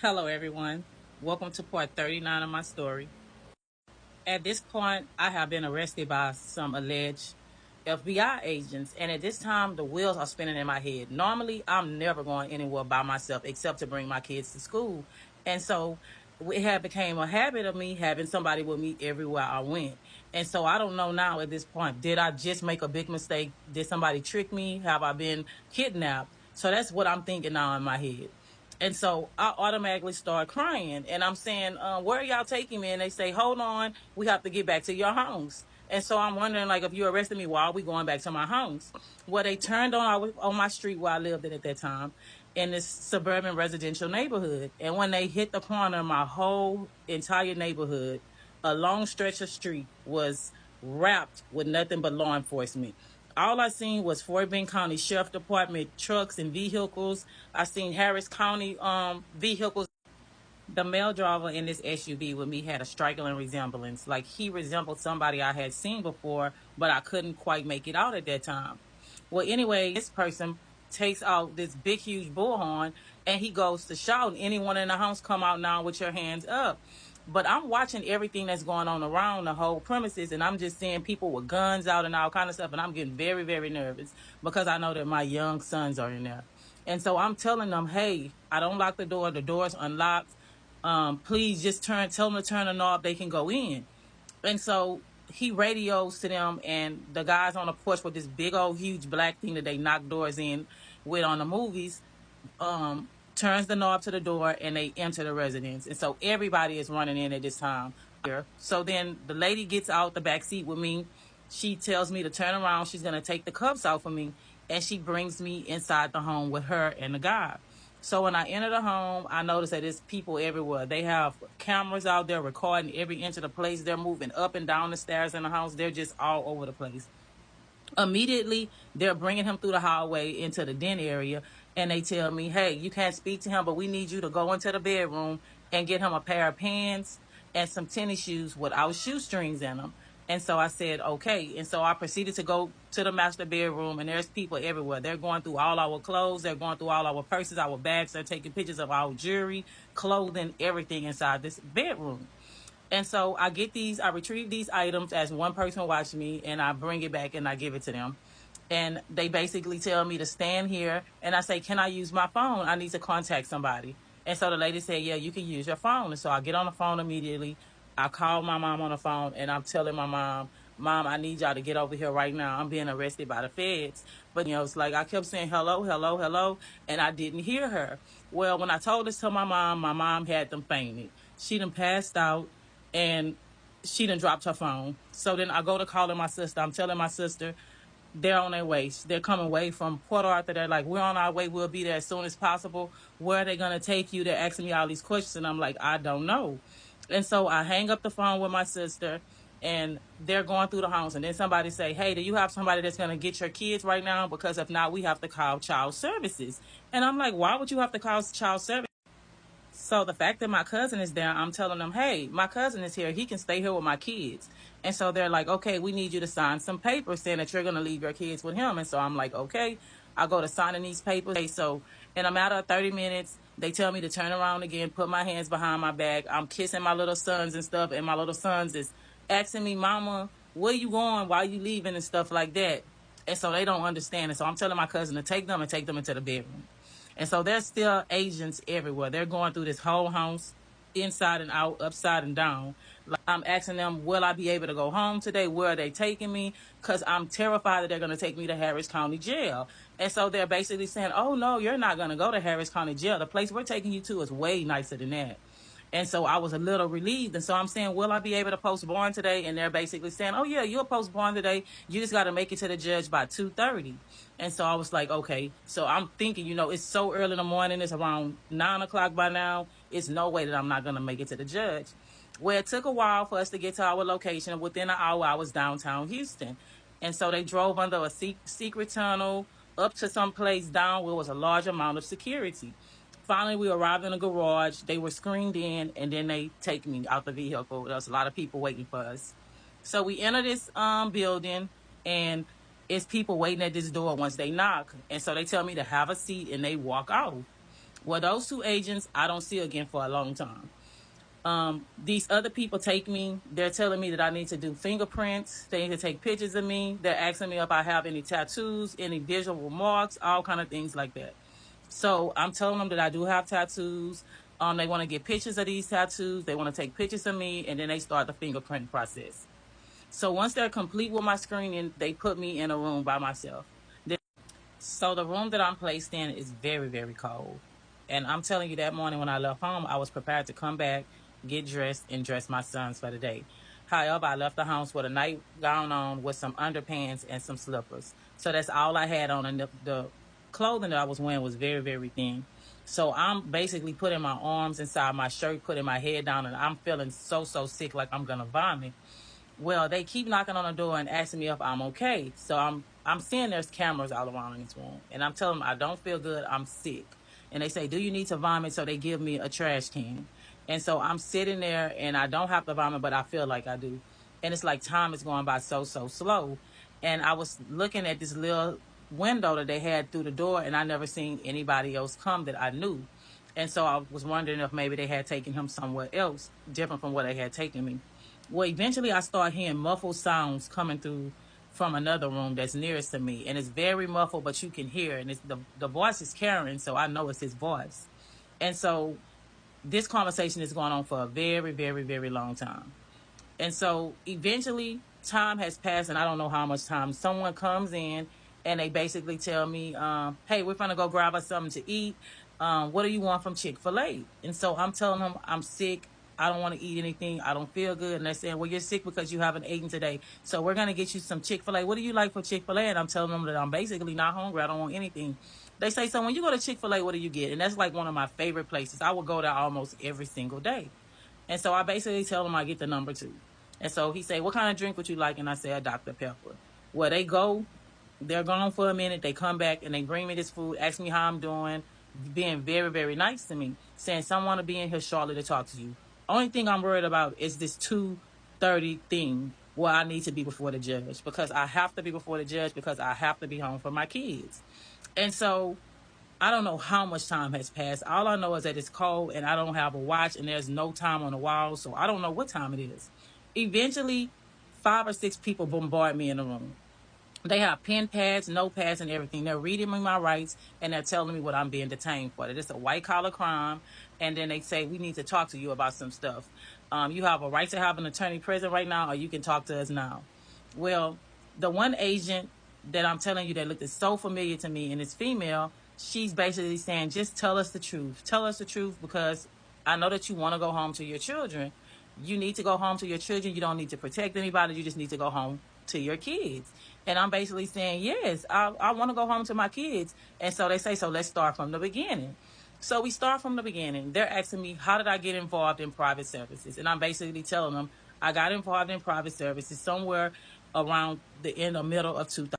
Hello, everyone. Welcome to part 39 of my story. At this point, I have been arrested by some alleged FBI agents, and at this time, the wheels are spinning in my head. Normally, I'm never going anywhere by myself except to bring my kids to school, and so it had became a habit of me having somebody with me everywhere I went. And so I don't know now at this point, did I just make a big mistake? Did somebody trick me? Have I been kidnapped? So that's what I'm thinking now in my head. And so I automatically start crying. And I'm saying, where are y'all taking me? And they say, hold on, we have to get back to your homes. And so I'm wondering, like, if you arrested me, why are we going back to my homes? Well, they turned on my street where I lived at that time in this suburban residential neighborhood. And when they hit the corner, my whole entire neighborhood, a long stretch of street, was wrapped with nothing but law enforcement. All I seen was Fort Bend County Sheriff Department trucks and vehicles. I seen Harris County vehicles. The male driver in this SUV with me had a striking resemblance. Like he resembled somebody I had seen before, but I couldn't quite make it out at that time. Well, anyway, this person takes out this big, huge bullhorn and he goes to shout, anyone in the house, come out now with your hands up. But I'm watching everything that's going on around the whole premises, and I'm just seeing people with guns out and all kind of stuff, and I'm getting very, very nervous because I know that my young sons are in there. And so I'm telling them, hey, I don't lock the door. The door's unlocked. Please just tell them to turn the knob. They can go in. And so he radios to them, and the guys on the porch with this big old huge black thing that they knock doors in with on the movies, turns the knob to the door, and they enter the residence. And so everybody is running in at this time. So then the lady gets out the back seat with me. She tells me to turn around. She's going to take the cuffs off of me, and she brings me inside the home with her and the guy. So when I enter the home, I notice that there's people everywhere. They have cameras out there recording every inch of the place. They're moving up and down the stairs in the house. They're just all over the place. Immediately, they're bringing him through the hallway into the den area, and they tell me, hey, you can't speak to him, but we need you to go into the bedroom and get him a pair of pants and some tennis shoes without shoestrings in them. And so I said, okay. And so I proceeded to go to the master bedroom, and there's people everywhere. They're going through all our clothes. They're going through all our purses, our bags. They're taking pictures of our jewelry, clothing, everything inside this bedroom. And so I retrieve these items as one person watched me, and I bring it back and I give it to them. And they basically tell me to stand here, and I say, can I use my phone? I need to contact somebody. And so the lady said, yeah, you can use your phone. And so I get on the phone immediately. I call my mom on the phone, and I'm telling my mom, I need y'all to get over here right now. I'm being arrested by the feds. But, it's like I kept saying, hello, hello, hello, and I didn't hear her. Well, when I told this to my mom had them fainted. She done passed out, and she done dropped her phone. So then I go to calling my sister. I'm telling my sister they're on their way. They're coming away from Port Arthur. They're like, we're on our way. We'll be there as soon as possible. Where are they going to take you? They're asking me all these questions. And I'm like, I don't know. And so I hang up the phone with my sister, and they're going through the house. And then somebody say, hey, do you have somebody that's going to get your kids right now? Because if not, we have to call child services. And I'm like, why would you have to call child services? So the fact that my cousin is there, I'm telling them, hey, my cousin is here. He can stay here with my kids. And so they're like, okay, we need you to sign some papers saying that you're going to leave your kids with him. And so I'm like, okay, I go to signing these papers. Okay, so in a matter of 30 minutes, they tell me to turn around again, put my hands behind my back. I'm kissing my little sons and stuff. And my little sons is asking me, mama, where you going? Why are you leaving and stuff like that? And so they don't understand. And so I'm telling my cousin to take them and take them into the bedroom. And so there's still agents everywhere. They're going through this whole house, inside and out, upside and down. Like, I'm asking them, will I be able to go home today? Where are they taking me? Because I'm terrified that they're going to take me to Harris County Jail. And so they're basically saying, oh, no, you're not going to go to Harris County Jail. The place we're taking you to is way nicer than that. And so I was a little relieved. And so I'm saying, will I be able to post bond today? And they're basically saying, oh, yeah, you'll post bond today. You just got to make it to the judge by 2:30. And so I was like, okay. So I'm thinking, it's so early in the morning. It's around 9 o'clock by now. It's no way that I'm not going to make it to the judge. Well, it took a while for us to get to our location. Within an hour, I was downtown Houston. And so they drove under a secret tunnel up to some place down where was a large amount of security. Finally, we arrived in a garage. They were screened in, and then they take me out the vehicle. There was a lot of people waiting for us. So we enter this building, and it's people waiting at this door once they knock. And so they tell me to have a seat, and they walk out. Well, those two agents I don't see again for a long time. These other people take me, they're telling me that I need to do fingerprints, they need to take pictures of me, they're asking me if I have any tattoos, any visual marks, all kind of things like that. So I'm telling them that I do have tattoos. They want to get pictures of these tattoos, they want to take pictures of me, and then they start the fingerprint process. So once they're complete with my screening, they put me in a room by myself. So the room that I'm placed in is very, very cold. And I'm telling you, that morning when I left home, I was prepared to come back, get dressed, and dress my sons for the day. However, I left the house with a nightgown on with some underpants and some slippers. So that's all I had on. And the clothing that I was wearing was very, very thin. So I'm basically putting my arms inside my shirt, putting my head down, and I'm feeling so, so sick like I'm going to vomit. Well, they keep knocking on the door and asking me if I'm okay. So I'm seeing there's cameras all around in this room, and I'm telling them I don't feel good. I'm sick, and they say, "Do you need to vomit?" So they give me a trash can, and so I'm sitting there and I don't have to vomit, but I feel like I do, and it's like time is going by so slow, and I was looking at this little window that they had through the door, and I never seen anybody else come that I knew, and so I was wondering if maybe they had taken him somewhere else different from where they had taken me. Well, eventually I start hearing muffled sounds coming through from another room that's nearest to me, and it's very muffled, but you can hear, and it's the voice is Karen, so I know it's his voice. And so this conversation is going on for a very, very, very long time. And so eventually time has passed, and I don't know how much time. Someone comes in and they basically tell me, hey, we're going to go grab us something to eat. What do you want from Chick-fil-A? And so I'm telling them I'm sick. I don't want to eat anything. I don't feel good. And they're saying, well, you're sick because you haven't eaten today. So we're going to get you some Chick-fil-A. What do you like for Chick-fil-A? And I'm telling them that I'm basically not hungry. I don't want anything. They say, so when you go to Chick-fil-A, what do you get? And that's like one of my favorite places. I would go there almost every single day. And so I basically tell him I get the number two. And so he say, what kind of drink would you like? And I say, a Dr. Pepper. Well, they're gone for a minute. They come back and they bring me this food, ask me how I'm doing, being very, very nice to me, saying someone will be in here shortly to talk to you. Only thing I'm worried about is this 2:30 thing where I need to be before the judge, because I have to be before the judge because I have to be home for my kids. And so I don't know how much time has passed. All I know is that it's cold and I don't have a watch and there's no time on the wall. So I don't know what time it is. Eventually, 5 or 6 people bombard me in the room. They have pen pads, notepads, and everything. They're reading me my rights, and they're telling me what I'm being detained for. That it's a white-collar crime, and then they say, we need to talk to you about some stuff. You have a right to have an attorney present right now, or you can talk to us now. Well, the one agent that I'm telling you that looked so familiar to me, and it's female, she's basically saying, just tell us the truth. Tell us the truth, because I know that you want to go home to your children. You need to go home to your children. You don't need to protect anybody. You just need to go home to your kids. And I'm basically saying, yes, I want to go home to my kids. And so they say, so let's start from the beginning. So we start from the beginning. They're asking me, how did I get involved in private services? And I'm basically telling them I got involved in private services somewhere around the end or middle of 2000.